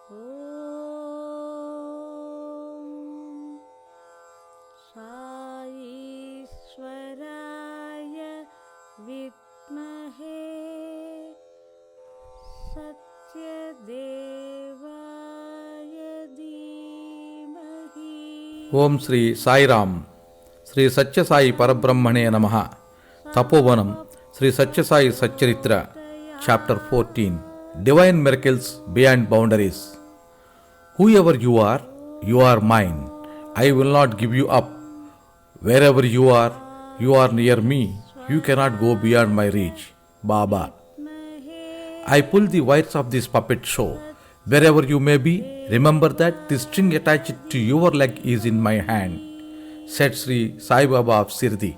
Sai Vitmahe Satya Dhimahi. Om Sri Sai Ram. Sri Satya Sai ParabrahmaNe Namaha. Tapovanam. Sri Sai Satcharitra. Chapter 14. Divine Miracles Beyond Boundaries. Whoever you are mine. I will not give you up. Wherever you are near me. You cannot go beyond my reach. Baba. I pull the wires of this puppet show. Wherever you may be, remember that the string attached to your leg is in my hand, said Sri Sai Baba of Sirdi.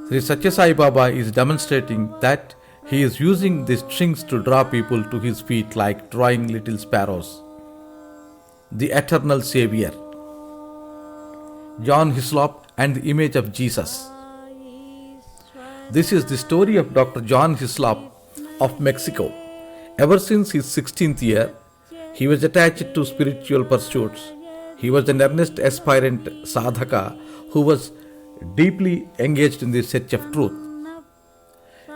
Sri Satya Sai Baba is demonstrating that he is using the strings to draw people to his feet like drawing little sparrows. The Eternal Savior. John Hislop and the Image of Jesus. This is the story of Dr. John Hislop of Mexico. Ever since his 16th year, he was attached to spiritual pursuits. He was an earnest aspirant sadhaka who was deeply engaged in the search of truth.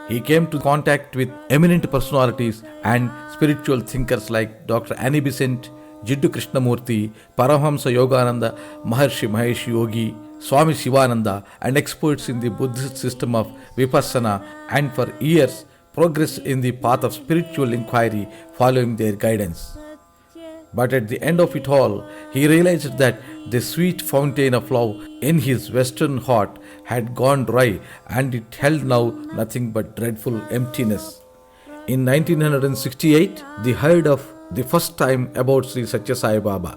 He came to contact with eminent personalities and spiritual thinkers like Dr. Annie Besant, Jiddu Krishnamurti, Paramahamsa Yogananda, Maharshi Mahesh Yogi, Swami Shivananda, and experts in the Buddhist system of Vipassana, and for years progressed in the path of spiritual inquiry following their guidance. But at the end of it all, he realized that the sweet fountain of love in his western heart had gone dry, and it held now nothing but dreadful emptiness. In 1968, the herd of the first time about Sri Satya Sai Baba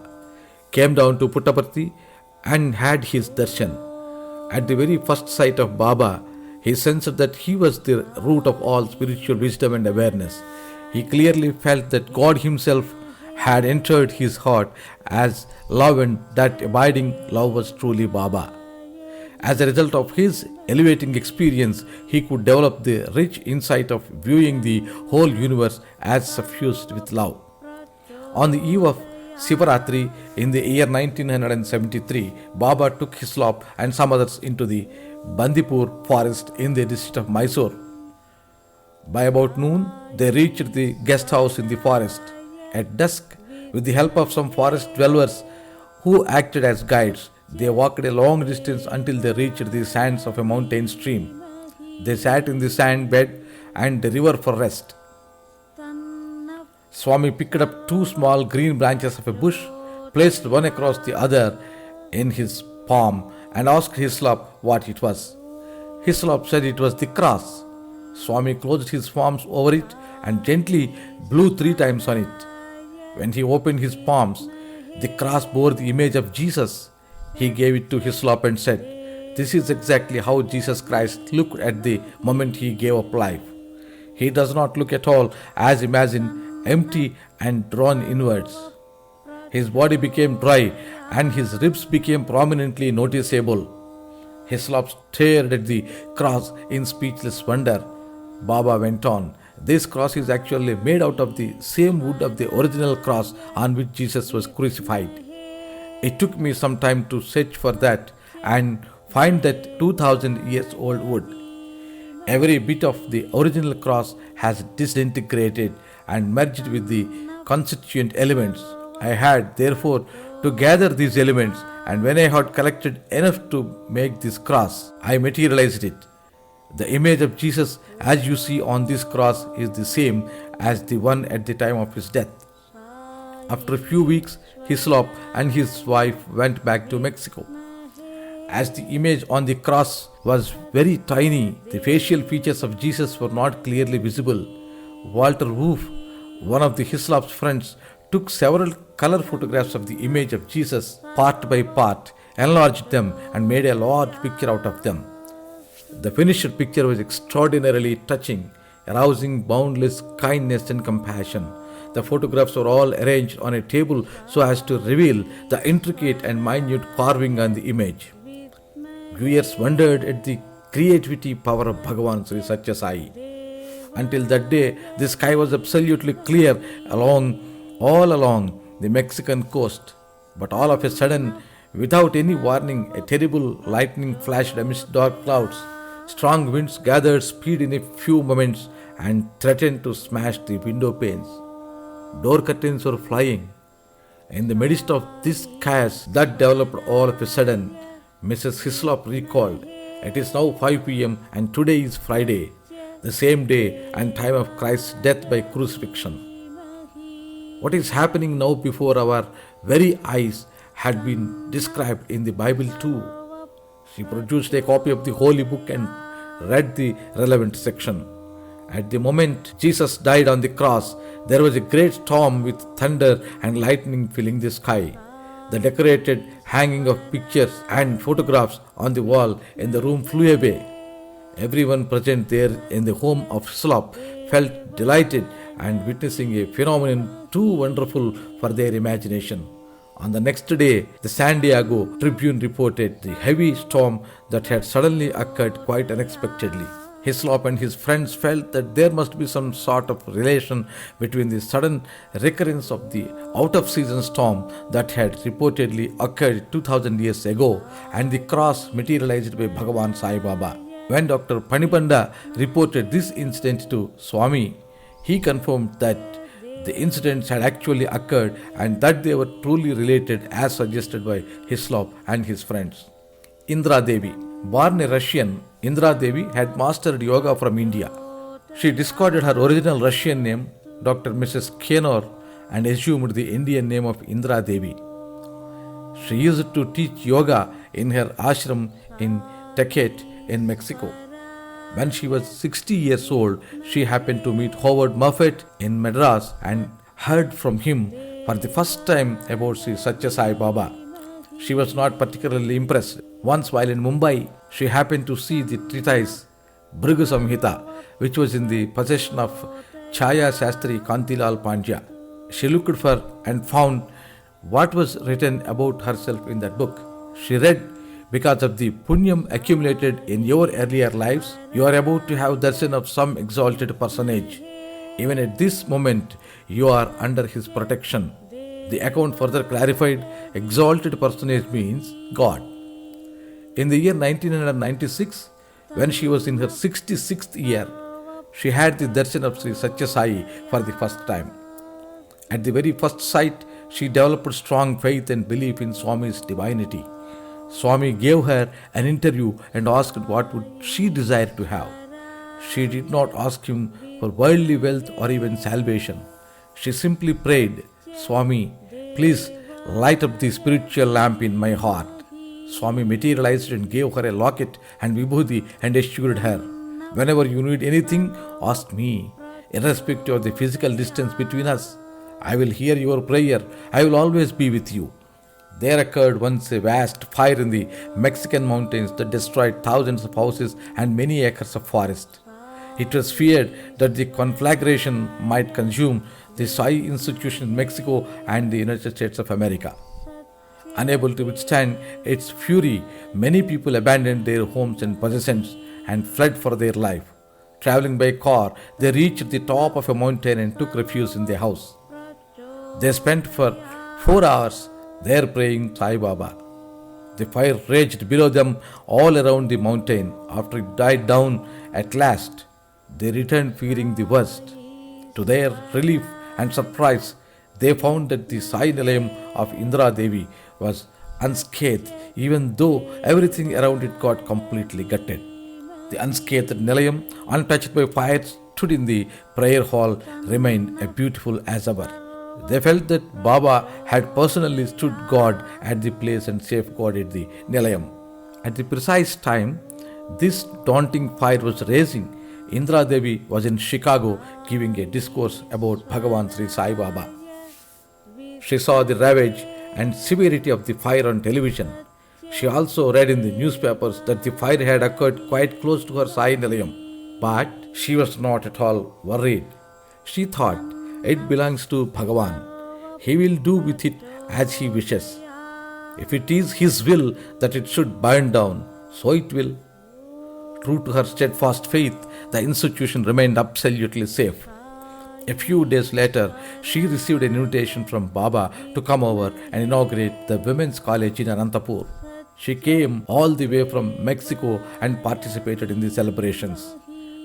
came down to Puttaparthi and had his darshan. At the very first sight of Baba, he sensed that he was the root of all spiritual wisdom and awareness. He clearly felt that God himself had entered his heart as love, and that abiding love was truly Baba. As a result of his elevating experience, he could develop the rich insight of viewing the whole universe as suffused with love. On the eve of Sivaratri in the year 1973, Baba took Hislop and some others into the Bandipur forest in the district of Mysore. By about noon, they reached the guest house in the forest. At dusk, with the help of some forest dwellers who acted as guides, they walked a long distance until they reached the sands of a mountain stream. They sat in the sand bed and the river for rest. Swami picked up two small green branches of a bush, placed one across the other in his palm, and asked Hislop what it was. Hislop said it was the cross. Swami closed his palms over it and gently blew 3 times on it. When he opened his palms, the cross bore the image of Jesus. He gave it to Hislop and said, "This is exactly how Jesus Christ looked at the moment he gave up life. He does not look at all as imagined, empty and drawn inwards. His body became dry and his ribs became prominently noticeable." Hislop stared at the cross in speechless wonder. Baba went on, "This cross is actually made out of the same wood of the original cross on which Jesus was crucified. It took me some time to search for that and find that 2000 years old wood. Every bit of the original cross has disintegrated and merged with the constituent elements. I had, therefore, to gather these elements, and when I had collected enough to make this cross, I materialized it. The image of Jesus, as you see on this cross, is the same as the one at the time of his death." After a few weeks, Hislop and his wife went back to Mexico. As the image on the cross was very tiny, the facial features of Jesus were not clearly visible. Walter Wolf, one of the Hislop's friends, took several color photographs of the image of Jesus part by part, enlarged them, and made a large picture out of them. The finished picture was extraordinarily touching, arousing boundless kindness and compassion. The photographs were all arranged on a table so as to reveal the intricate and minute carving on the image. Viewers wondered at the creativity power of Bhagawan Sri Satya Sai. Until that day, the sky was absolutely clear along all along the Mexican coast. But all of a sudden, without any warning, a terrible lightning flashed amidst dark clouds. Strong winds gathered speed in a few moments and threatened to smash the window panes. Door curtains were flying. In the midst of this chaos that developed all of a sudden, Mrs. Hislop recalled, "It is now 5 p.m. and today is Friday, the same day and time of Christ's death by crucifixion. What is happening now before our very eyes had been described in the Bible too." She produced a copy of the Holy Book and read the relevant section. At the moment Jesus died on the cross, there was a great storm with thunder and lightning filling the sky. The decorated hanging of pictures and photographs on the wall in the room flew away. Everyone present there in the home of Hislop felt delighted and witnessing a phenomenon too wonderful for their imagination. On the next day, the San Diego Tribune reported the heavy storm that had suddenly occurred quite unexpectedly. Hislop and his friends felt that there must be some sort of relation between the sudden recurrence of the out-of-season storm that had reportedly occurred 2000 years ago and the cross materialized by Bhagawan Sai Baba. When Dr. Panipanda reported this incident to Swami, he confirmed that the incidents had actually occurred and that they were truly related as suggested by Hislop and his friends. Indra Devi. Born a Russian, Indra Devi had mastered yoga from India. She discarded her original Russian name, Dr. Mrs. Kenor, and assumed the Indian name of Indra Devi. She used to teach yoga in her ashram in Tecate in Mexico. When she was 60 years old, she happened to meet Howard Muffet in Madras and heard from him for the first time about Sri Sathya Sai Baba. She was not particularly impressed. Once while in Mumbai, she happened to see the treatise Bhrigu Samhita, which was in the possession of Chaya Sastry Kantilal Pandya. She looked for and found what was written about herself in that book. She read, "Because of the punyam accumulated in your earlier lives, you are about to have darshan of some exalted personage. Even at this moment, you are under his protection." The account further clarified, exalted personage means God. In the year 1996, when she was in her 66th year, she had the darshan of Sri Sathya Sai for the first time. At the very first sight, she developed strong faith and belief in Swami's divinity. Swami gave her an interview and asked what would she desire to have. She did not ask him for worldly wealth or even salvation. She simply prayed, "Swami, please light up the spiritual lamp in my heart." Swami materialized and gave her a locket and vibhuti and assured her, "Whenever you need anything, ask me. Irrespective of the physical distance between us, I will hear your prayer. I will always be with you." There occurred once a vast fire in the Mexican mountains that destroyed thousands of houses and many acres of forest. It was feared that the conflagration might consume the Sai institution in Mexico and the United States of America. Unable to withstand its fury, many people abandoned their homes and possessions and fled for their life. Traveling by car, they reached the top of a mountain and took refuge in their house. They spent for 4 hours there praying Sai Baba. The fire raged below them all around the mountain. After it died down at last, they returned fearing the worst. To their relief and surprise, they found that the Sai Nilayam of Indra Devi was unscathed, even though everything around it got completely gutted. The unscathed Nilayam, untouched by fire, stood in the prayer hall, remained as beautiful as ever. They felt that Baba had personally stood guard at the place and safeguarded the Nilayam. At the precise time this daunting fire was raging, Indra Devi was in Chicago giving a discourse about Bhagavan Sri Sai Baba. She saw the ravage and severity of the fire on television. She also read in the newspapers that the fire had occurred quite close to her Sai Nilayam. But she was not at all worried. She thought, it belongs to Bhagavan. He will do with it as he wishes. If it is his will that it should burn down, so it will. True to her steadfast faith, the institution remained absolutely safe. A few days later, she received an invitation from Baba to come over and inaugurate the women's college in Ananthapuram. She came all the way from Mexico and participated in the celebrations.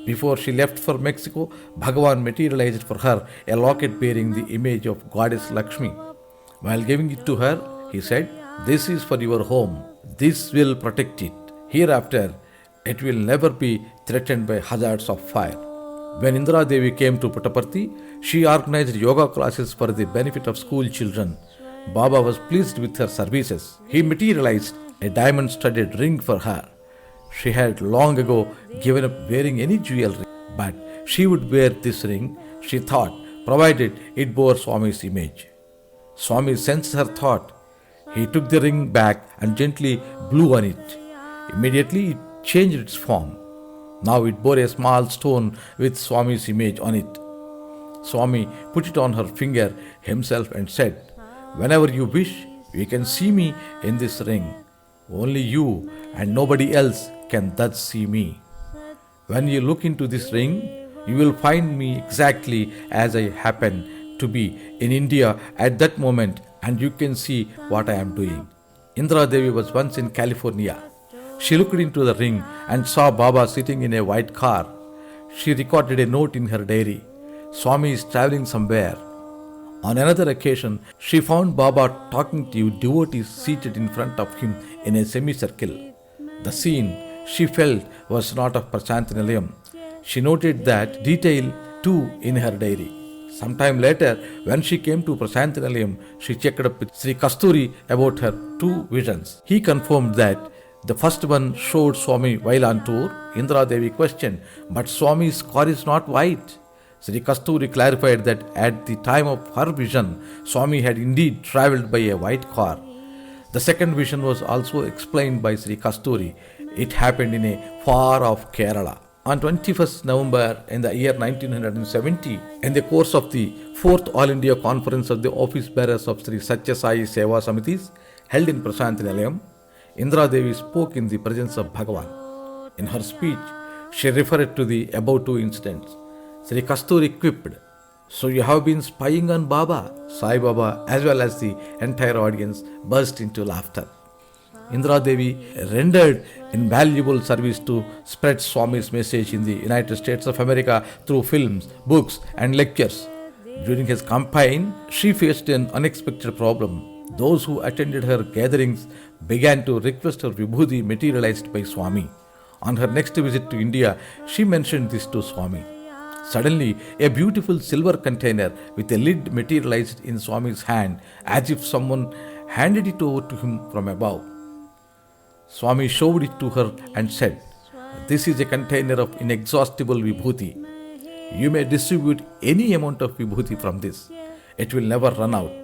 Before she left for Mexico, Bhagawan materialized for her a locket bearing the image of goddess Lakshmi. While giving it to her, he said, "This is for your home. This will protect it. Hereafter, it will never be threatened by hazards of fire." When Indra Devi came to Puttaparthi, she organized yoga classes for the benefit of school children. Baba was pleased with her services. He materialized a diamond-studded ring for her. She had long ago given up wearing any jewelry, but she would wear this ring, she thought, provided it bore Swami's image. Swami sensed her thought. He took the ring back and gently blew on it. Immediately it changed its form. Now it bore a small stone with Swami's image on it. Swami put it on her finger himself and said, "Whenever you wish, you can see me in this ring. Only you and nobody else can thus see me. When you look into this ring, you will find me exactly as I happen to be in India at that moment, and you can see what I am doing." Indra Devi was once in California. She looked into the ring and saw Baba sitting in a white car. She recorded a note in her diary. Swami is traveling somewhere. On another occasion, she found Baba talking to devotees seated in front of him in a semicircle. The scene, she felt, was not of Prasanthi Nilayam. She noted that detail too in her diary. Sometime later, when she came to Prasanthi Nilayam, she checked up with Sri Kasturi about her two visions. He confirmed that the first one showed Swami while on tour. Indra Devi questioned, "But Swami's car is not white." Sri Kasturi clarified that at the time of her vision, Swami had indeed travelled by a white car. The second vision was also explained by Sri Kasturi. It happened in a far-off Kerala. On 21st November in the year 1970, in the course of the 4th All India Conference of the Office Bearers of Sri Sathya Sai Seva Samitis, held in Prasanthi Nilayam, Indra Devi spoke in the presence of Bhagawan. In her speech, she referred to the above two incidents. Sri Kasturi quipped, "So you have been spying on Baba?" Sai Baba, as well as the entire audience, burst into laughter. Indra Devi rendered invaluable service to spread Swami's message in the United States of America through films, books, and lectures. During his campaign, she faced an unexpected problem. Those who attended her gatherings began to request her vibhuti materialized by Swami. On her next visit to India, she mentioned this to Swami. Suddenly, a beautiful silver container with a lid materialized in Swami's hand as if someone handed it over to him from above. Swami showed it to her and said, "This is a container of inexhaustible vibhuti. You may distribute any amount of vibhuti from this. It will never run out."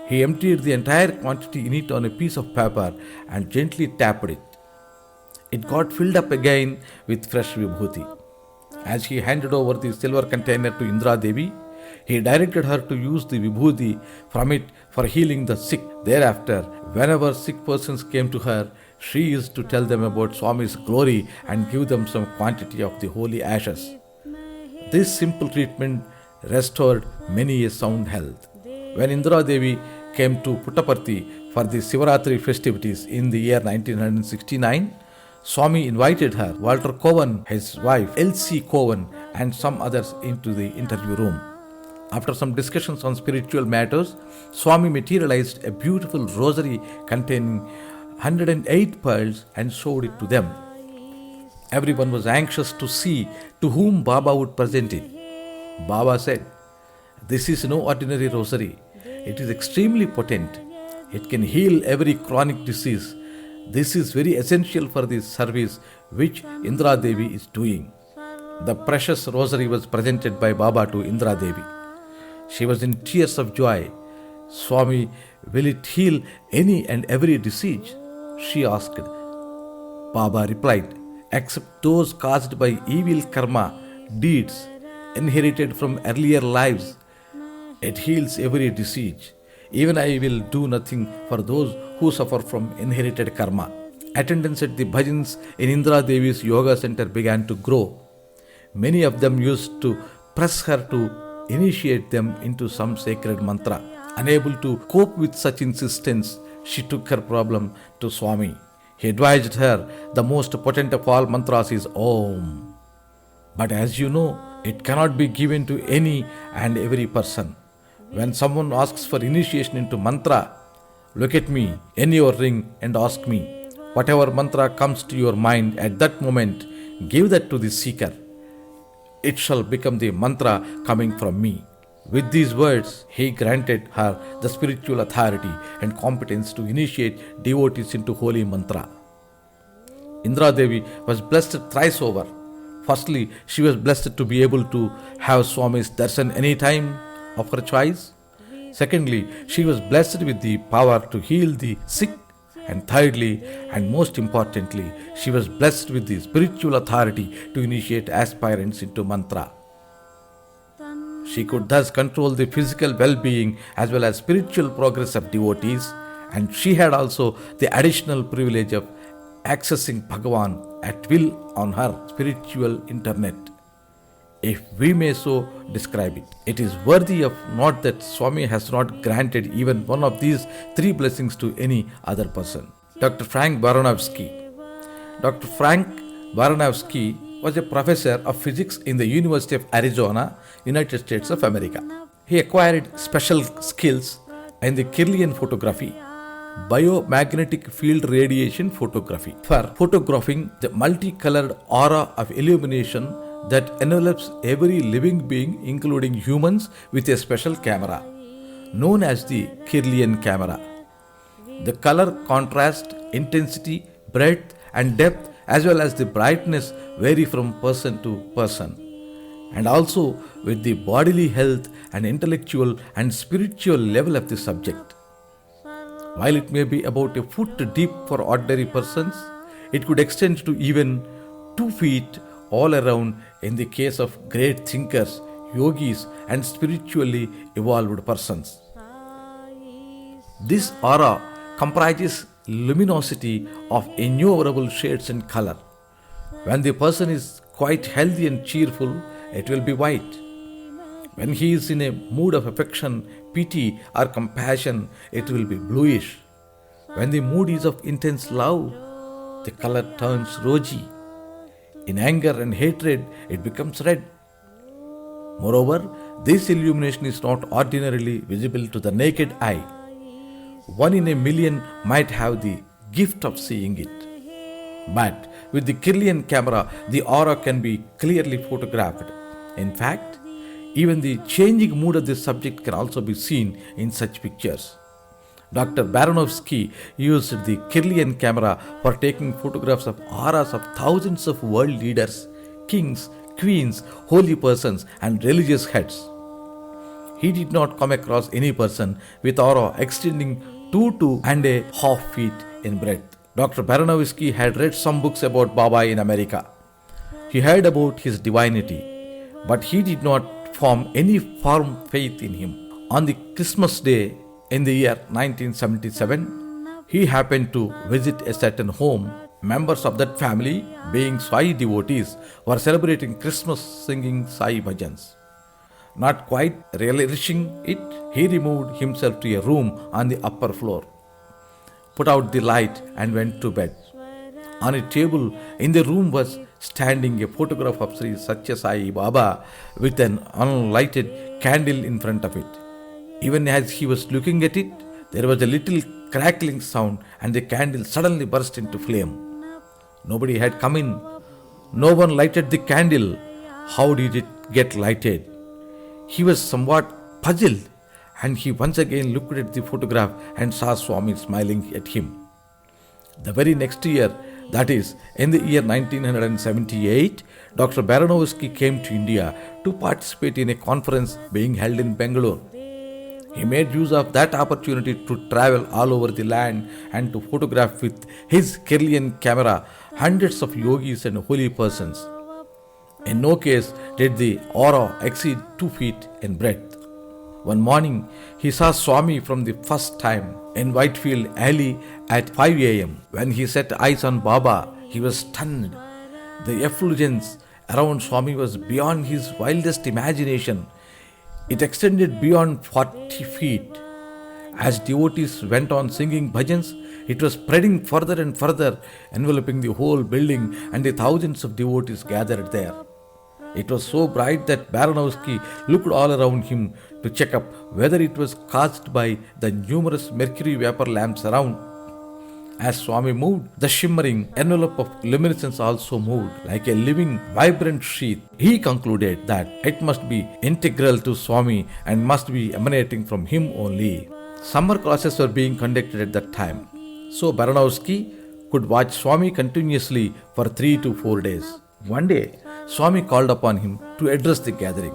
He emptied the entire quantity in it on a piece of paper and gently tapped it. It got filled up again with fresh vibhuti. As he handed over the silver container to Indra Devi, he directed her to use the vibhuti from it for healing the sick. Thereafter, whenever sick persons came to her, she used to tell them about Swami's glory and give them some quantity of the holy ashes. This simple treatment restored many a sound health. When Indra Devi came to Puttaparthi for the Sivaratri festivities in the year 1969, Swami invited her, Walter Cowan, his wife, Elsie Cowan, and some others into the interview room. After some discussions on spiritual matters, Swami materialized a beautiful rosary containing 108 pearls and showed it to them. Everyone was anxious to see to whom Baba would present it. Baba said, "This is no ordinary rosary. It is extremely potent. It can heal every chronic disease. This is very essential for the service which Indra Devi is doing." The precious rosary was presented by Baba to Indra Devi. She was in tears of joy. "Swami, will it heal any and every disease?" she asked. Baba replied, "Except those caused by evil karma, deeds, inherited from earlier lives. It heals every disease. Even I will do nothing for those who suffer from inherited karma." Attendance at the bhajans in Indra Devi's yoga center began to grow. Many of them used to press her to initiate them into some sacred mantra. Unable to cope with such insistence, she took her problem to Swami. He advised her the most potent of all mantras is Om. But as you know, it cannot be given to any and every person. When someone asks for initiation into mantra, look at me in your ring and ask me. Whatever mantra comes to your mind at that moment, give that to the seeker. It shall become the mantra coming from me. With these words, he granted her the spiritual authority and competence to initiate devotees into holy mantra. Indra Devi was blessed thrice over. Firstly, she was blessed to be able to have Swami's darshan any time of her choice. Secondly, she was blessed with the power to heal the sick. And thirdly, and most importantly, she was blessed with the spiritual authority to initiate aspirants into mantra. She could thus control the physical well-being as well as spiritual progress of devotees, and she had also the additional privilege of accessing Bhagawan at will on her spiritual internet, if we may so describe it. It is worthy of note that Swami has not granted even one of these three blessings to any other person. Dr. Frank Baranowski. Dr. Frank Baranowski was a professor of physics in the University of Arizona, United States of America. He acquired special skills in the Kirlian photography, biomagnetic field radiation photography, for photographing the multicolored aura of illumination that envelops every living being, including humans, with a special camera, known as the Kirlian camera. The color contrast, intensity, breadth and depth as well as the brightness vary from person to person, and also with the bodily health and intellectual and spiritual level of the subject. While it may be about a foot deep for ordinary persons, it could extend to even 2 feet all around in the case of great thinkers, yogis and spiritually evolved persons. This aura comprises luminosity of innumerable shades and color. When the person is quite healthy and cheerful, it will be white. When he is in a mood of affection, pity or compassion, it will be bluish. When the mood is of intense love, the color turns rosy. In anger and hatred, it becomes red. Moreover, this illumination is not ordinarily visible to the naked eye. 1 in a million might have the gift of seeing it. But with the Kirlian camera, the aura can be clearly photographed. In fact, even the changing mood of the subject can also be seen in such pictures. Dr. Baranowski used the Kirlian camera for taking photographs of auras of thousands of world leaders, kings, queens, holy persons and religious heads. He did not come across any person with aura extending 2.5 feet in breadth. Dr. Baranowski had read some books about Baba in America. He heard about his divinity, but he did not form any firm faith in him. On the Christmas day in the year 1977, he happened to visit a certain home. Members of that family, being Sai devotees, were celebrating Christmas singing Sai bhajans. Not quite relishing it, he removed himself to a room on the upper floor, put out the light and went to bed. On a table in the room was standing a photograph of Sri Sathya Sai Baba with an unlighted candle in front of it. Even as he was looking at it, there was a little crackling sound and the candle suddenly burst into flame. Nobody had come in. No one lighted the candle. How did it get lighted? He was somewhat puzzled, and he once again looked at the photograph and saw Swami smiling at him. The very next year, that is, in the year 1978, Dr. Baranowski came to India to participate in a conference being held in Bangalore. He made use of that opportunity to travel all over the land and to photograph with his Kirlian camera hundreds of yogis and holy persons. In no case did the aura exceed 2 feet in breadth. One morning, he saw Swami from the first time in Whitefield Alley at 5 a.m. When he set eyes on Baba, he was stunned. The effulgence around Swami was beyond his wildest imagination. It extended beyond 40 feet. As devotees went on singing bhajans, it was spreading further and further, enveloping the whole building, and the thousands of devotees gathered there. It was so bright that Baranowski looked all around him to check up whether it was caused by the numerous mercury vapor lamps around. As Swami moved, the shimmering envelope of luminescence also moved like a living, vibrant sheath. He concluded that it must be integral to Swami and must be emanating from him only. Summer classes were being conducted at that time, so Baranowski could watch Swami continuously for 3 to 4 days. One day, Swami called upon him to address the gathering.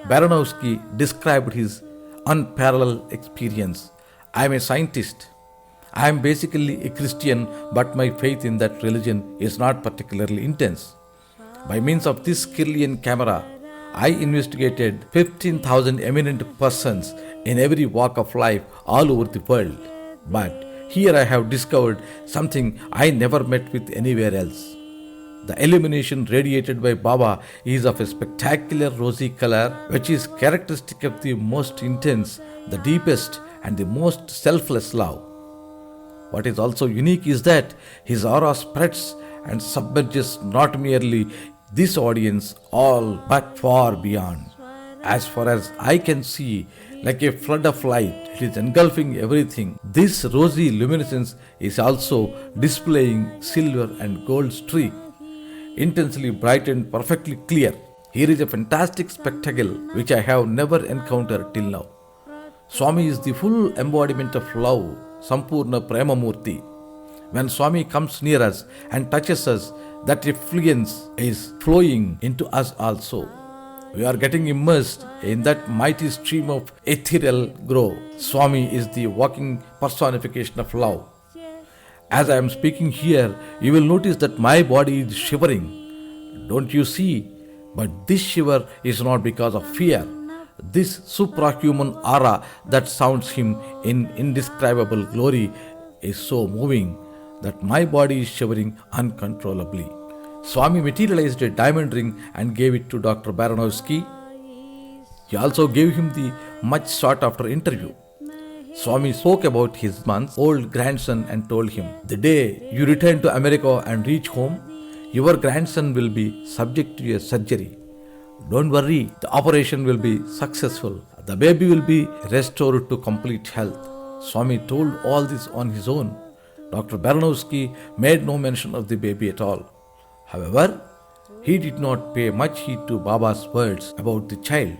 Baranowski described his unparalleled experience. "I am a scientist. I am basically a Christian, but my faith in that religion is not particularly intense. By means of this Kirlian camera, I investigated 15,000 eminent persons in every walk of life all over the world. But here I have discovered something I never met with anywhere else. The illumination radiated by Baba is of a spectacular rosy color, which is characteristic of the most intense, the deepest, and the most selfless love. What is also unique is that his aura spreads and submerges not merely this audience, all but far beyond. As far as I can see, like a flood of light, it is engulfing everything. This rosy luminescence is also displaying silver and gold streak, intensely bright and perfectly clear. Here is a fantastic spectacle which I have never encountered till now. Swami is the full embodiment of love, Sampurna Prema Murti. When Swami comes near us and touches us, that effluence is flowing into us also. We are getting immersed in that mighty stream of ethereal glow. Swami is the walking personification of love. As I am speaking here, you will notice that my body is shivering. Don't you see? But this shiver is not because of fear. This suprahuman aura that sounds him in indescribable glory is so moving that my body is shivering uncontrollably. Swami materialized a diamond ring and gave it to Dr. Baranowski. He also gave him the much sought after interview. Swami spoke about his month-old grandson and told him, "The day you return to America and reach home, your grandson will be subject to a surgery. Don't worry, the operation will be successful. The baby will be restored to complete health." Swami told all this on his own. Dr. Baranowski made no mention of the baby at all. However, he did not pay much heed to Baba's words about the child.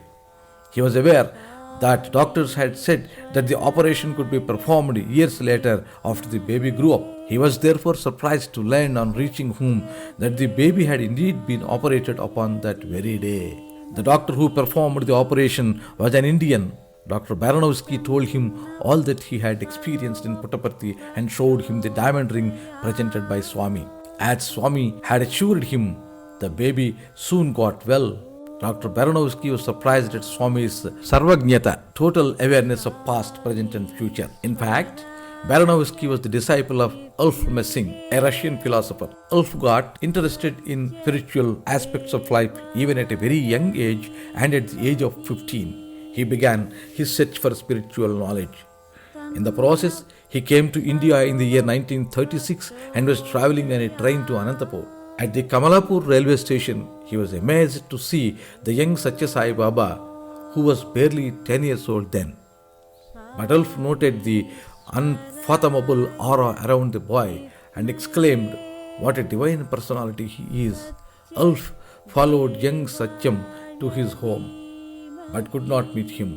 He was aware that doctors had said that the operation could be performed years later after the baby grew up. He was therefore surprised to learn on reaching home that the baby had indeed been operated upon that very day. The doctor who performed the operation was an Indian. Dr. Baranowski told him all that he had experienced in Puttaparthi and showed him the diamond ring presented by Swami. As Swami had assured him, the baby soon got well. Dr. Baranowski was surprised at Swami's sarvajnata, total awareness of past, present and future. In fact, Baranowski was the disciple of Ulf Messing, a Russian philosopher. Ulf got interested in spiritual aspects of life even at a very young age, and at the age of 15, he began his search for spiritual knowledge. In the process, he came to India in the year 1936 and was traveling on a train to Ananthapuram. At the Kamalapur railway station, he was amazed to see the young Sathya Sai Baba, who was barely 10 years old then. But Ulf noted the unfathomable aura around the boy and exclaimed, "What a divine personality he is." Ulf followed young Satyam to his home, but could not meet him.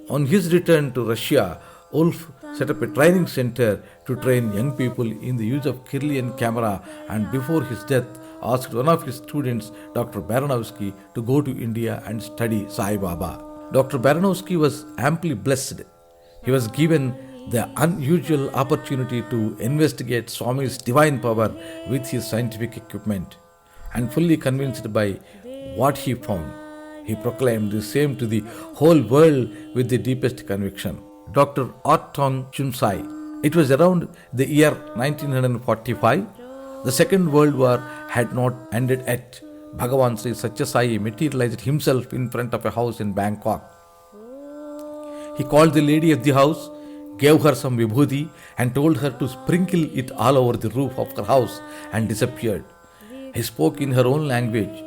On his return to Russia, Ulf set up a training center to train young people in the use of Kirlian camera, and before his death asked one of his students, Dr. Baranowski, to go to India and study Sai Baba. Dr. Baranowski was amply blessed. He was given the unusual opportunity to investigate Swami's divine power with his scientific equipment, and fully convinced by what he found, he proclaimed the same to the whole world with the deepest conviction. Dr. ART-ONG Sai. It was around the year 1945. The Second World War had not ended yet. Bhagawan Sri Sathya Sai materialized himself in front of a house in Bangkok. He called the lady of the house, gave her some vibhuti and told her to sprinkle it all over the roof of her house and disappeared. He spoke in her own language.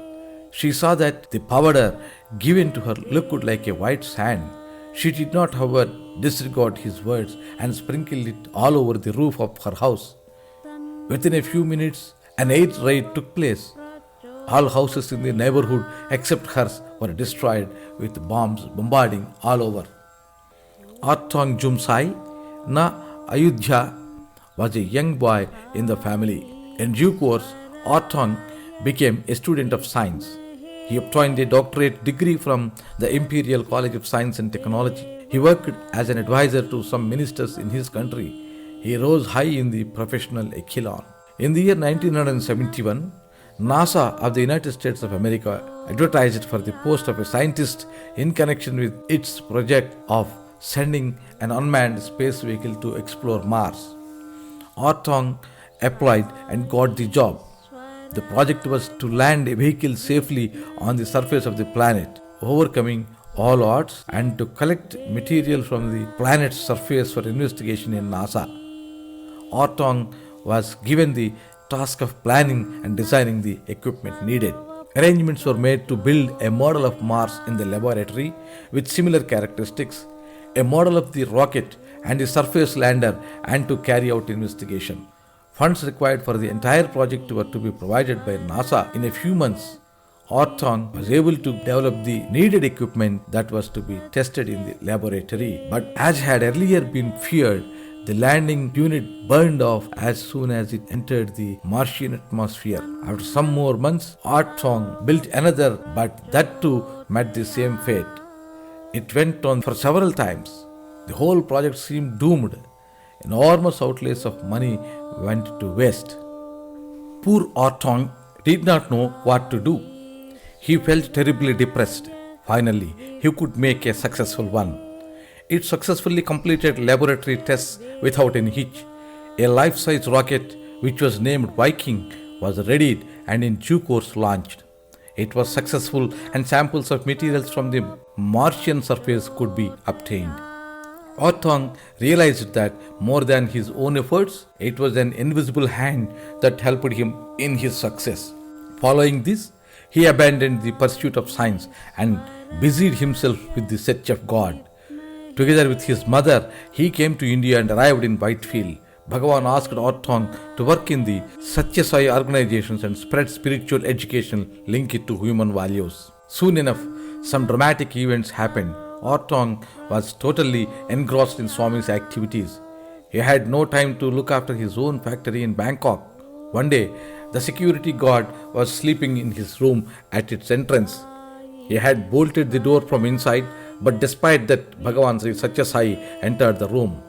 She saw that the powder given to her looked like a white sand. She did not, however, disregard his words and sprinkled it all over the roof of her house. Within a few minutes, an air raid took place. All houses in the neighborhood except hers were destroyed with bombs bombarding all over. ART-ONG Jumsai na Ayodhya was a young boy in the family. In due course, ART-ONG became a student of science. He obtained a doctorate degree from the Imperial College of Science and Technology. He worked as an advisor to some ministers in his country. He rose high in the professional echelon. In the year 1971, NASA of the United States of America advertised for the post of a scientist in connection with its project of sending an unmanned space vehicle to explore Mars. ART-ONG applied and got the job. The project was to land a vehicle safely on the surface of the planet, overcoming all odds, and to collect material from the planet's surface for investigation in NASA. ART-ONG was given the task of planning and designing the equipment needed. Arrangements were made to build a model of Mars in the laboratory with similar characteristics, a model of the rocket and the surface lander, and to carry out investigation. Funds required for the entire project were to be provided by NASA. In a few months, ART-ONG was able to develop the needed equipment that was to be tested in the laboratory. But as had earlier been feared, the landing unit burned off as soon as it entered the Martian atmosphere. After some more months, ART-ONG built another, but that too met the same fate. It went on for several times. The whole project seemed doomed. Enormous outlays of money went to waste. Poor ART-ONG did not know what to do. He felt terribly depressed. Finally, he could make a successful one. It successfully completed laboratory tests without any hitch. A life-size rocket, which was named Viking, was readied and in due course launched. It was successful and samples of materials from the Martian surface could be obtained. ART-ONG realized that more than his own efforts, it was an invisible hand that helped him in his success. Following this, he abandoned the pursuit of science and busied himself with the search of God. Together with his mother, he came to India and arrived in Whitefield. Bhagawan asked ART-ONG to work in the Sathya Sai organizations and spread spiritual education linked to human values. Soon enough, some dramatic events happened. ART-ONG was totally engrossed in Swami's activities. He had no time to look after his own factory in Bangkok. One day, the security guard was sleeping in his room at its entrance. He had bolted the door from inside, but despite that, Bhagawan Sri Sathya Sai entered the room,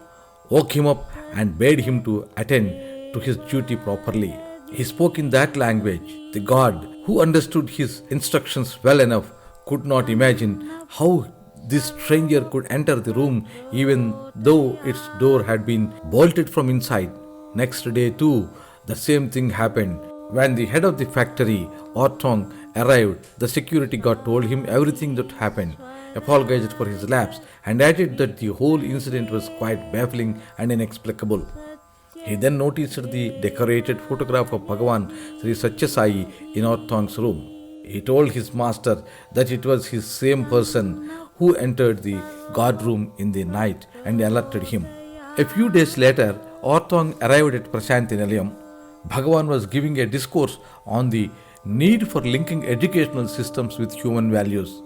woke him up and bade him to attend to his duty properly. He spoke in that language. The guard, who understood his instructions well enough, could not imagine how this stranger could enter the room even though its door had been bolted from inside. Next day too, the same thing happened. When the head of the factory, ART-ONG, arrived, the security guard told him everything that happened, apologized for his lapse, and added that the whole incident was quite baffling and inexplicable. He then noticed the decorated photograph of Bhagawan Sri Sathya Sai in ART-ONG's room. He told his master that it was his same person who entered the guard room in the night and alerted him. A few days later, ART-ONG arrived at Prasanthi Nilayam. Bhagawan was giving a discourse on the need for linking educational systems with human values.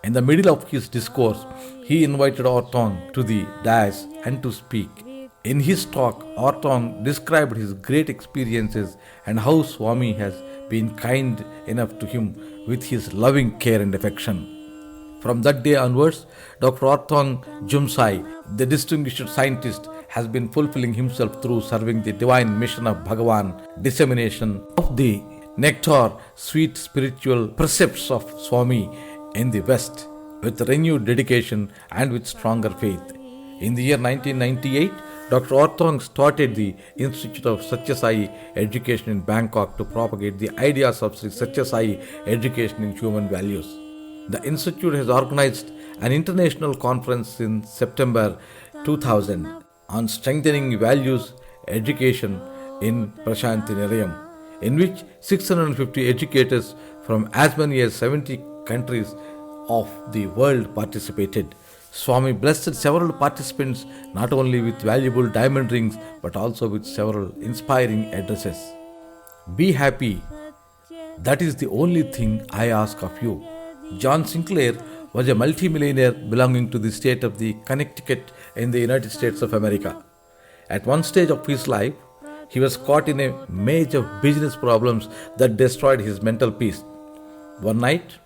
In the middle of his discourse, he invited ART-ONG to the dais and to speak. In his talk, ART-ONG described his great experiences and how Swami has been kind enough to him with his loving care and affection. From that day onwards, Dr. ART-ONG Jumsai, the distinguished scientist, has been fulfilling himself through serving the divine mission of Bhagavan, dissemination of the nectar, sweet spiritual precepts of Swami in the West, with renewed dedication and with stronger faith. In the year 1998, Dr. ART-ONG started the Institute of Sathya Sai Education in Bangkok to propagate the ideas of Sri Sathya Sai education in human values. The institute has organized an international conference in September 2000 on strengthening values education in Prasanthi Nilayam, in which 650 educators from as many as 70 countries of the world participated. Swami blessed several participants not only with valuable diamond rings but also with several inspiring addresses. Be happy. That is the only thing I ask of you. John Sinclair was a multimillionaire belonging to the state of the Connecticut in the United States of America. At one stage of his life, he was caught in a maze of business problems that destroyed his mental peace. One night,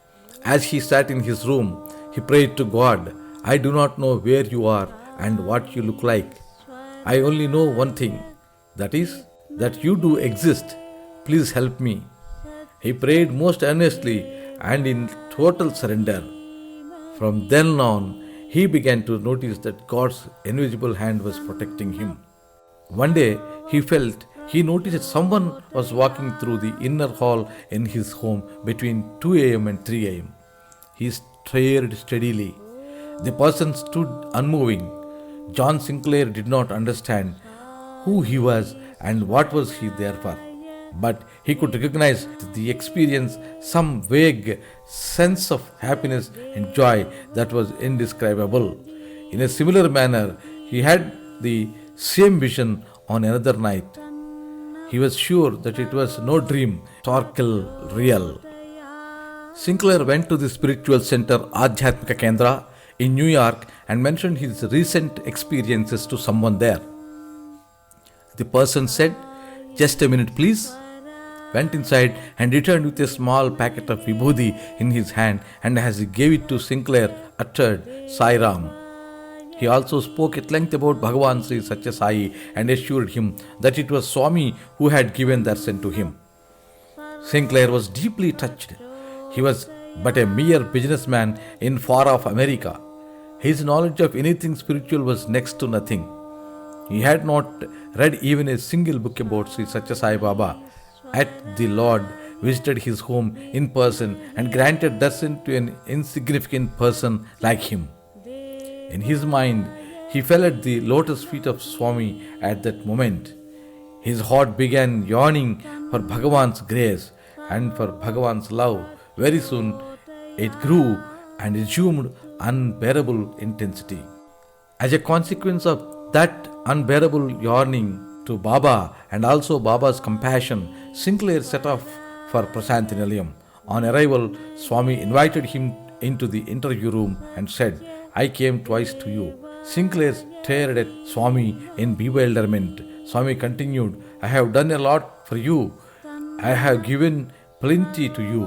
as he sat in his room, he prayed to God, I do not know where you are and what you look like. I only know one thing, that is, that you do exist. Please help me. He prayed most earnestly and in total surrender. From then on, he began to notice that God's invisible hand was protecting him. One day, he noticed that someone was walking through the inner hall in his home between 2 a.m. and 3 a.m. He stared steadily. The person stood unmoving. John Sinclair did not understand who he was and what was he there for. But he could recognize the experience, some vague sense of happiness and joy that was indescribable. In a similar manner, he had the same vision on another night. He was sure that it was no dream, historical, real. Sinclair went to the spiritual center Adhyatmika Kendra in New York and mentioned his recent experiences to someone there. The person said, "Just a minute please," went inside and returned with a small packet of vibhuti in his hand, and as he gave it to Sinclair, uttered Sai Ram. He also spoke at length about Bhagawan Sri Sathya Sai and assured him that it was Swami who had given darshan to him. Sinclair was deeply touched. He was but a mere businessman in far-off America. His knowledge of anything spiritual was next to nothing. He had not read even a single book about Sri Sathya Sai Baba. Yet the Lord visited his home in person and granted darshan to an insignificant person like him. In his mind, he fell at the lotus feet of Swami at that moment. His heart began yearning for Bhagavan's grace and for Bhagavan's love. Very soon, it grew and assumed unbearable intensity. As a consequence of that unbearable yearning to Baba and also Baba's compassion, Sinclair set off for Prasanthi Nilayam. On arrival, Swami invited him into the interview room and said, "I came twice to you." Sinclair stared at Swami in bewilderment. Swami continued, "I have done a lot for you. I have given plenty to you.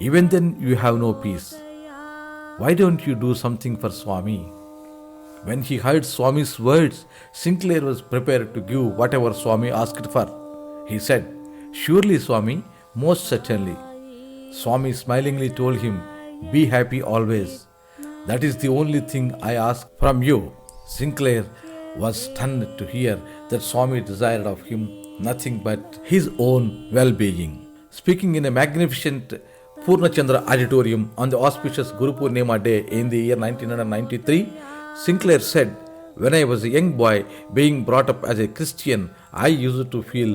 Even then you have no peace. Why don't you do something for Swami?" When he heard Swami's words, Sinclair was prepared to give whatever Swami asked for. He said, "Surely, Swami, most certainly." Swami smilingly told him, "Be happy always. That is the only thing I ask from you." Sinclair was stunned to hear that Swami desired of him nothing but his own well-being. Speaking in a magnificent Purnachandra auditorium on the auspicious Guru Purnima day in the year 1993, Sinclair said, "When I was a young boy being brought up as a Christian, I used to feel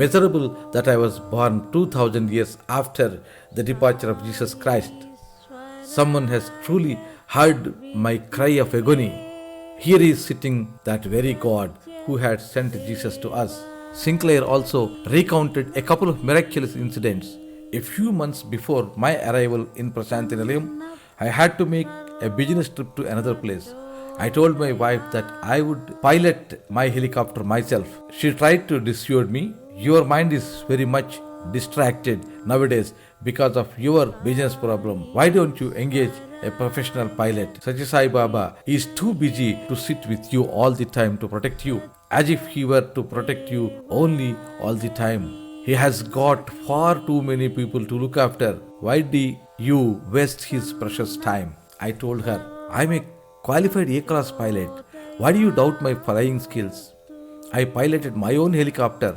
miserable that I was born 2000 years after the departure of Jesus Christ. Someone has truly heard my cry of agony. Here is sitting that very God who had sent Jesus to us." Sinclair also recounted a couple of miraculous incidents. A few months before my arrival in Prasanthi Nilayam, I had to make a business trip to another place. I told my wife that I would pilot my helicopter myself. She tried to dissuade me. "Your mind is very much distracted nowadays because of your business problem. Why don't you engage a professional pilot? Sathya Sai Baba is too busy to sit with you all the time to protect you, as if he were to protect you only all the time. He has got far too many people to look after. Why do you waste his precious time?" I told her, "I'm a qualified A-class pilot. Why do you doubt my flying skills?" I piloted my own helicopter,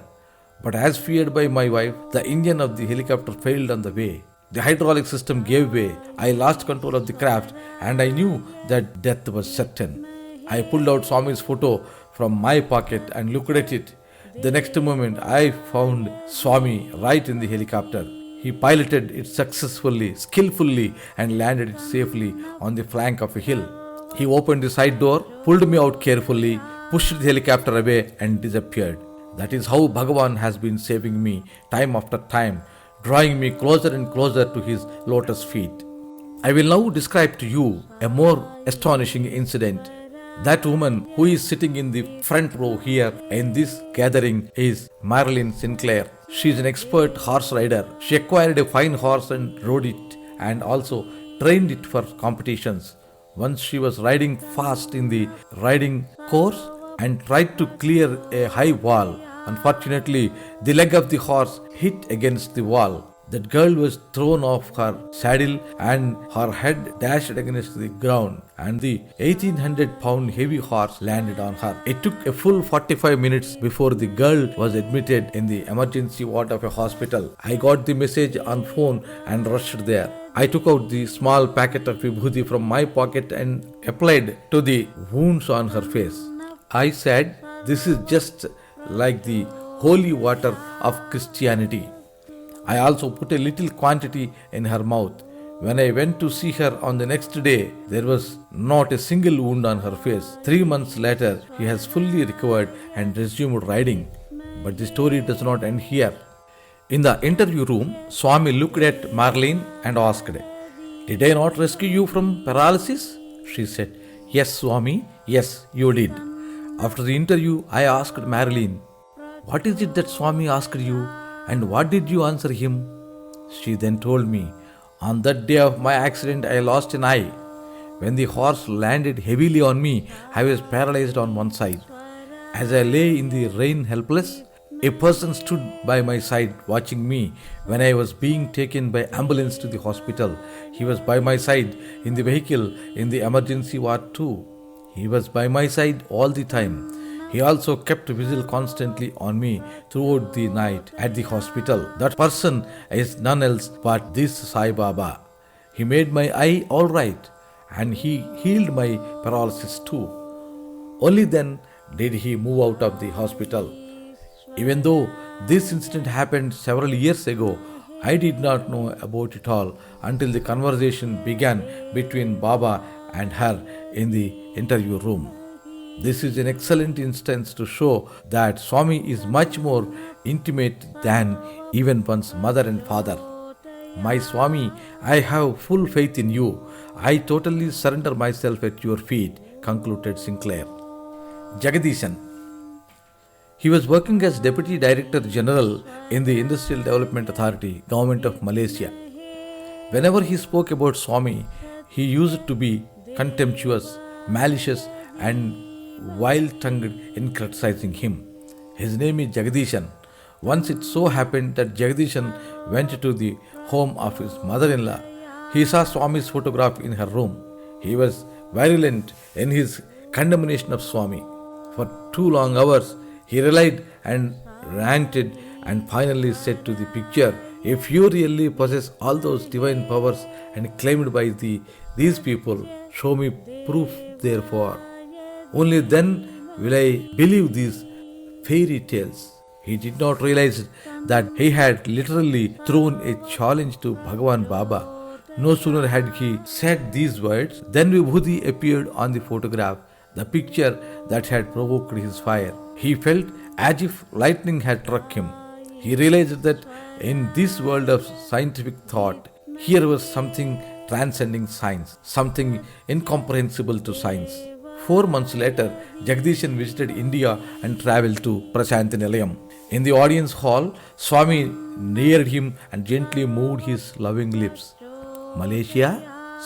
but as feared by my wife, the engine of the helicopter failed on the way. The hydraulic system gave way. I lost control of the craft and I knew that death was certain. I pulled out Swami's photo from my pocket and looked at it. The next moment, I found Swami right in the helicopter. He piloted it successfully, skillfully, and landed it safely on the flank of a hill. He opened the side door, pulled me out carefully, pushed the helicopter away, and disappeared. That is how Bhagawan has been saving me time after time, drawing me closer and closer to his lotus feet. I will now describe to you a more astonishing incident. That woman who is sitting in the front row here in this gathering is Marilyn Sinclair. She is an expert horse rider. She acquired a fine horse and rode it and also trained it for competitions. Once she was riding fast in the riding course and tried to clear a high wall. Unfortunately, the leg of the horse hit against the wall. That girl was thrown off her saddle and her head dashed against the ground and the 1800-pound heavy horse landed on her. It took a full 45 minutes before the girl was admitted in the emergency ward of a hospital. I got the message on phone and rushed there. I took out the small packet of vibhuti from my pocket and applied to the wounds on her face. I said, "This is just like the holy water of Christianity." I also put a little quantity in her mouth. When I went to see her on the next day, there was not a single wound on her face. 3 months later, she has fully recovered and resumed riding. But the story does not end here. In the interview room, Swami looked at Marilyn and asked, "Did I not rescue you from paralysis?" She said, "Yes, Swami, yes, you did." After the interview, I asked Marilyn, "What is it that Swami asked you and what did you answer him?" She then told me, "On that day of my accident, I lost an eye. When the horse landed heavily on me, I was paralyzed on one side. As I lay in the rain helpless, a person stood by my side watching me when I was being taken by ambulance to the hospital. He was by my side in the vehicle in the emergency ward too. He was by my side all the time. He also kept vigil constantly on me throughout the night at the hospital. That person is none else but this Sai Baba. He made my eye all right and he healed my paralysis too. Only then did he move out of the hospital. Even though this incident happened several years ago, I did not know about it all until the conversation began between Baba and her in the interview room. This is an excellent instance to show that Swami is much more intimate than even one's mother and father. My Swami, I have full faith in you. I totally surrender myself at your feet, concluded Sinclair. Jagadishan. He was working as Deputy Director General in the Industrial Development Authority, Government of Malaysia. Whenever he spoke about Swami, he used to be contemptuous, malicious, and wild-tongued in criticizing him. His name is Jagadishan. Once it so happened that Jagadishan went to the home of his mother-in-law. He saw Swami's photograph in her room. He was virulent in his condemnation of Swami. For 2 long hours, he relied and ranted and finally said to the picture, "If you really possess all those divine powers and claimed by these people, show me proof therefore. Only then will I believe these fairy tales." He did not realize that he had literally thrown a challenge to Bhagawan Baba. No sooner had he said these words than Vibhuti appeared on the photograph, the picture that had provoked his fire. He felt as if lightning had struck him. He realized that in this world of scientific thought, here was something transcending science, something incomprehensible to science. 4 months later, Jagadishan visited India and travelled to Prasanthi Nilayam. In the audience hall, Swami neared him and gently moved his loving lips. "Malaysia?"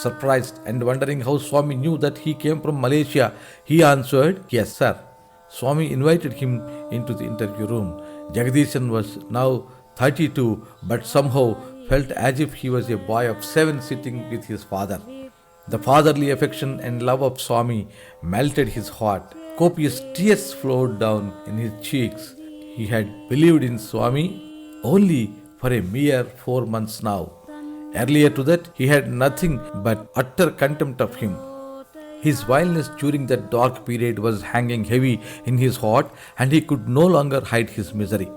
Surprised and wondering how Swami knew that he came from Malaysia, he answered, "Yes, sir." Swami invited him into the interview room. Jagadishan was now 32, but somehow felt as if he was a boy of 7 sitting with his father. The fatherly affection and love of Swami melted his heart. Copious tears flowed down in his cheeks. He had believed in Swami only for a mere 4 months now. Earlier to that, he had nothing but utter contempt of him. His vileness during that dark period was hanging heavy in his heart, and he could no longer hide his misery.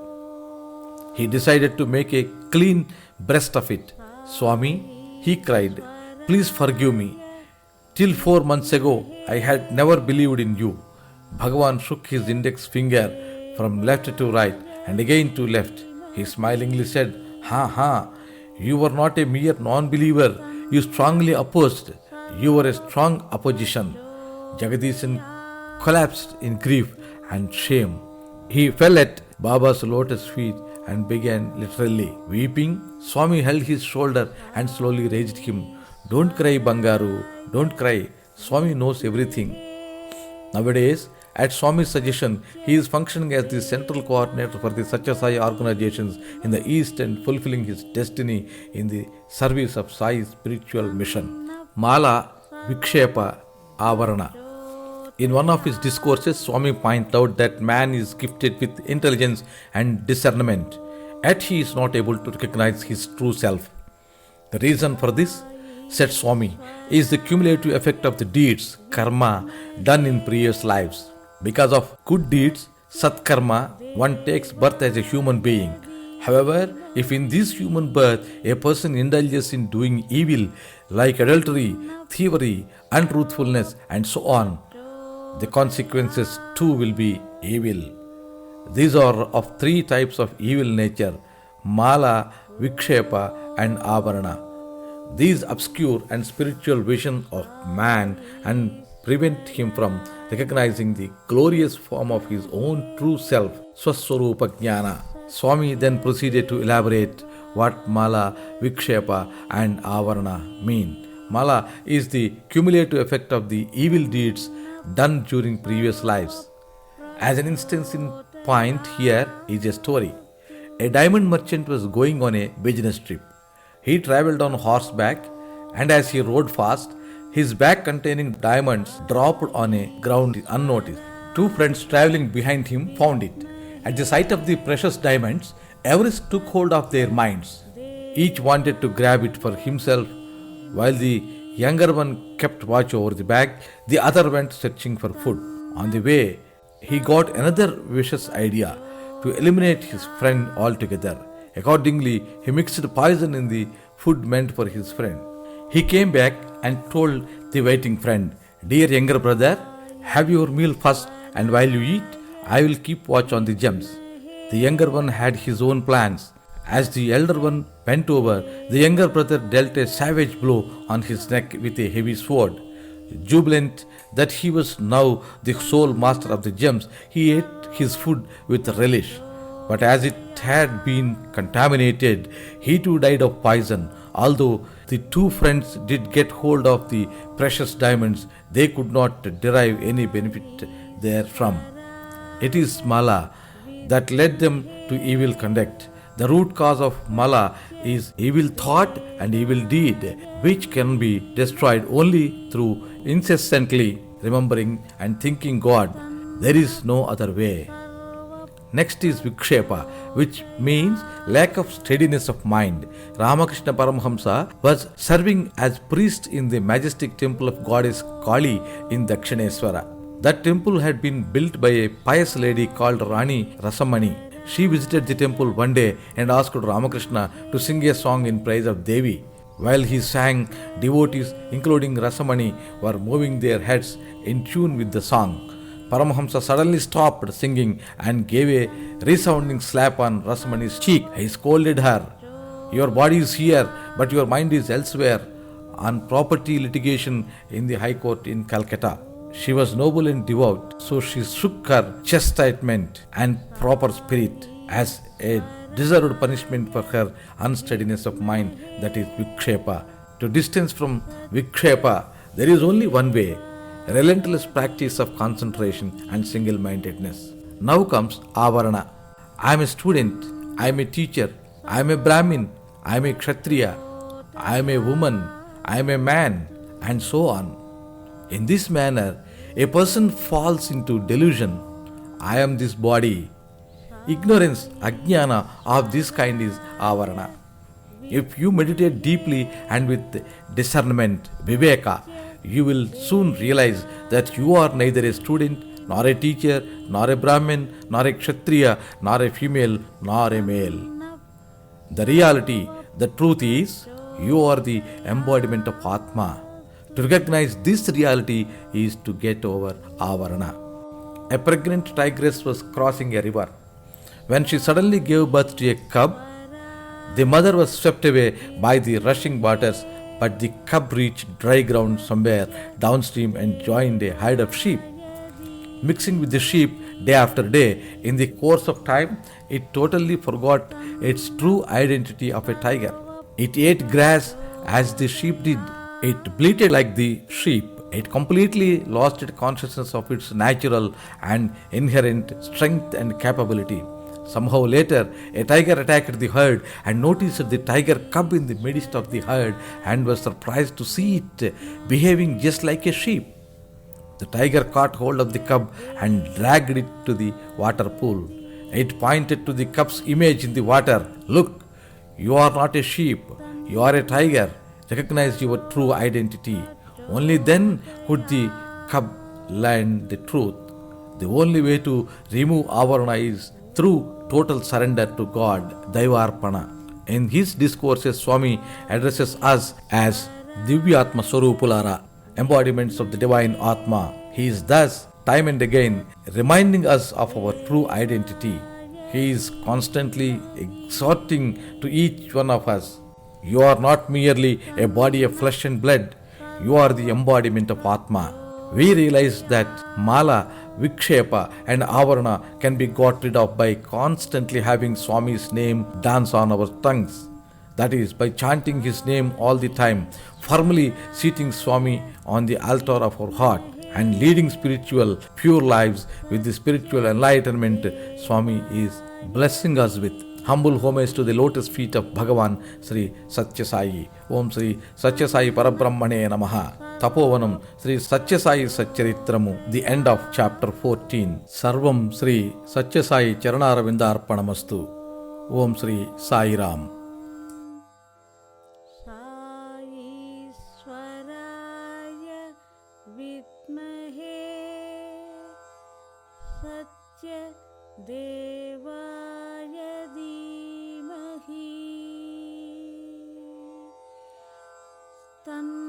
He decided to make a clean breast of it. Swami, he cried, please forgive me. Till 4 months ago, I had never believed in you. Bhagawan shook his index finger from left to right and again to left. He smilingly said, Ha ha, you were not a mere non-believer. You strongly opposed. You were a strong opposition. Jagadishan collapsed in grief and shame. He fell at Baba's lotus feet and began literally weeping. Swami held his shoulder and slowly raised him. Don't cry, Bangaru. Don't cry. Swami knows everything. Nowadays, at Swami's suggestion, he is functioning as the central coordinator for the Sathya Sai organizations in the East and fulfilling his destiny in the service of Sai's spiritual mission. Mala Vikshepa Avarana. In one of his discourses, Swami pointed out that man is gifted with intelligence and discernment, yet he is not able to recognize his true self. The reason for this, said Swami, is the cumulative effect of the deeds, karma, done in previous lives. Because of good deeds, Satkarma, one takes birth as a human being. However, if in this human birth a person indulges in doing evil like adultery, thievery, untruthfulness, and so on, the consequences too will be evil. These are of three types of evil nature: Mala, Vikshepa, and Avarana. These obscure and spiritual vision of man and prevent him from recognizing the glorious form of his own true self, Swaswarupa Jnana. Swami then proceeded to elaborate what Mala, Vikshepa, and Avarana mean. Mala is the cumulative effect of the evil deeds done during previous lives. As an instance in point here is a story. A diamond merchant was going on a business trip. He travelled on horseback, and as he rode fast, his bag containing diamonds dropped on a ground unnoticed. Two friends travelling behind him found it. At the sight of the precious diamonds, avarice took hold of their minds. Each wanted to grab it for himself. While the younger one kept watch over the bag, the other went searching for food. On the way, he got another vicious idea to eliminate his friend altogether. Accordingly, he mixed poison in the food meant for his friend. He came back and told the waiting friend, Dear younger brother, have your meal first, and while you eat, I will keep watch on the gems. The younger one had his own plans. As the elder one bent over, the younger brother dealt a savage blow on his neck with a heavy sword. Jubilant that he was now the sole master of the gems, he ate his food with relish. But as it had been contaminated, he too died of poison. Although the two friends did get hold of the precious diamonds, they could not derive any benefit therefrom. It is Mala that led them to evil conduct. The root cause of Mala is evil thought and evil deed, which can be destroyed only through incessantly remembering and thinking God. There is no other way. Next is Vikshepa, which means lack of steadiness of mind. Ramakrishna Paramhamsa was serving as priest in the majestic temple of goddess Kali in Dakshineswara. That temple had been built by a pious lady called Rani Rasamani. She visited the temple one day and asked Ramakrishna to sing a song in praise of Devi. While he sang, devotees, including Rasamani, were moving their heads in tune with the song. Paramhamsa suddenly stopped singing and gave a resounding slap on Rasamani's cheek. He scolded her, Your body is here, but your mind is elsewhere, on property litigation in the High Court in Calcutta. She was noble and devout, so she shook her chastisement and proper spirit as a deserved punishment for her unsteadiness of mind, that is Vikshepa. To distance from Vikshepa, there is only one way: relentless practice of concentration and single-mindedness. Now comes Avarana. I am a student, I am a teacher, I am a Brahmin, I am a Kshatriya, I am a woman, I am a man, and so on. In this manner, A person falls into delusion. I am this body. Ignorance, ajnana of this kind is avarana. If you meditate deeply and with discernment, viveka, you will soon realize that you are neither a student, nor a teacher, nor a Brahmin, nor a Kshatriya, nor a female, nor a male. The reality, the truth is, you are the embodiment of Atma. To recognize this reality is to get over avarana. A pregnant tigress was crossing a river. When she suddenly gave birth to a cub, the mother was swept away by the rushing waters, but the cub reached dry ground somewhere downstream and joined a herd of sheep. Mixing with the sheep day after day, in the course of time, it totally forgot its true identity of a tiger. It ate grass as the sheep did. It bleated like the sheep. It completely lost its consciousness of its natural and inherent strength and capability. Somehow later, a tiger attacked the herd and noticed the tiger cub in the midst of the herd and was surprised to see it behaving just like a sheep. The tiger caught hold of the cub and dragged it to the water pool. It pointed to the cub's image in the water. Look, you are not a sheep, you are a tiger. Recognize your true identity. Only then could the cub learn the truth. The only way to remove avarana is through total surrender to God, Daivarpana. In his discourses, Swami addresses us as Divyatma Swarupulara, embodiments of the divine Atma. He is thus, time and again, reminding us of our true identity. He is constantly exhorting to each one of us. You are not merely a body of flesh and blood, you are the embodiment of Atma. We realize that Mala, Vikshepa and Avarana can be got rid of by constantly having Swami's name dance on our tongues. That is, by chanting his name all the time, firmly seating Swami on the altar of our heart and leading spiritual, pure lives with the spiritual enlightenment Swami is blessing us with. Humble homage to the lotus feet of Bhagawan Sri Sathya Sai. Om Sri Sathya Sai ParabrahmaNe Namaha. Tapovanam Sri Satya Sai Satcharitramu. The end of chapter 14. Sarvam Sri Satya Sai Charanaravindarpanamastu. Om Sri Sai Ram. Sai Swaraya Vidmahe Satya Devaya Dhimahi Tan